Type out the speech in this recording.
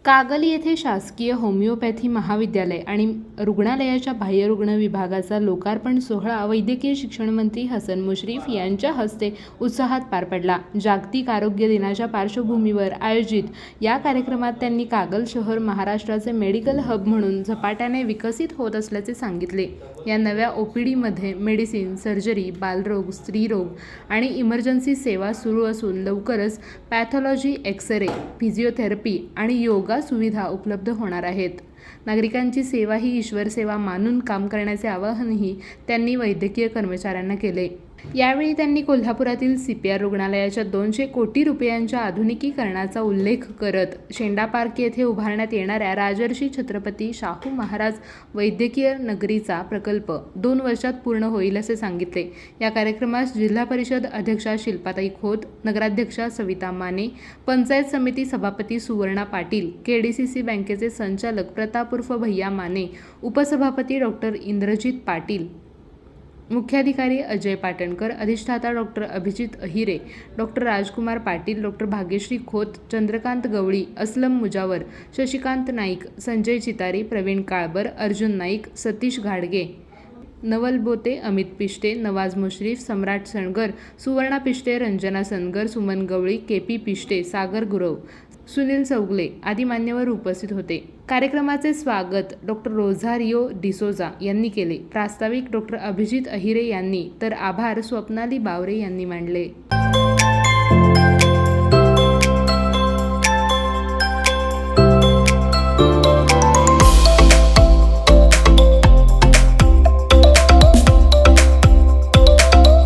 कागल येथे शासकीय होमिओपॅथी महाविद्यालय आणि रुग्णालयाच्या बाह्यरुग्ण विभागाचा लोकार्पण सोहळा वैद्यकीय शिक्षण मंत्री हसन मुश्रीफ यांच्या हस्ते उत्साहात पार पडला। जागतिक आरोग्य दिनाच्या पार्श्वभूमीवर आयोजित या कार्यक्रमात त्यांनी कागल शहर महाराष्ट्राचे मेडिकल हब म्हणून झपाट्याने विकसित होत असल्याचे सांगितले। या नव्या ओपीडीमध्ये मेडिसिन, सर्जरी, बालरोग, स्त्रीरोग आणि इमर्जन्सी सेवा सुरू असून लवकरच पॅथॉलॉजी, एक्स-रे, फिजिओथेरपी आणि योगा सुविधा उपलब्ध होणार आहेत। नागरिकांची सेवा ही ईश्वर सेवा मानून काम करण्याचे आवाहनही त्यांनी वैद्यकीय कर्मचाऱ्यांना केले। यावेळी त्यांनी कोल्हापुरातील CPR रुग्णालयाच्या 200 कोटी रुपयांच्या आधुनिकीकरणाचा उल्लेख करत शेंडा पार्क येथे उभारण्यात येणाऱ्या राजर्षी छत्रपती शाहू महाराज वैद्यकीय नगरीचा प्रकल्प 2 वर्षात पूर्ण होईल असे सांगितले। या कार्यक्रमास जिल्हा परिषद अध्यक्षा शिल्पाताई खोत, नगराध्यक्षा सविता माने, पंचायत समिती सभापती सुवर्णा पाटील, KDCC बँकेचे संचालक प्रताप उर्फ भैया माने, उपसभापती डॉक्टर इंद्रजित पाटील, मुख्याधिकारी अजय पाटणकर, अधिष्ठाता डॉक्टर अभिजित अहिरे, डॉक्टर राजकुमार पाटील, डॉक्टर भाग्यश्री खोत, चंद्रकांत गवळी, असलम मुजावर, शशिकांत नाईक, संजय चितारी, प्रवीण काळबर, अर्जुन नाईक, सतीश घाडगे, नवल बोते, अमित पिष्टे, नवाज मुश्रीफ, सम्राट सणगर, सुवर्णा पिष्टे, रंजना सनगर, सुमन गवळी, KP पिष्टे, सागर गुरव, सुनील चौगले आदी मान्यवर उपस्थित होते। कार्यक्रमाचे स्वागत डॉक्टर रोझारियो डिसोजा यांनी केले। प्रास्ताविक डॉक्टर अभिजित अहिरे यांनी तर आभार स्वप्नाली बावरे यांनी मांडले।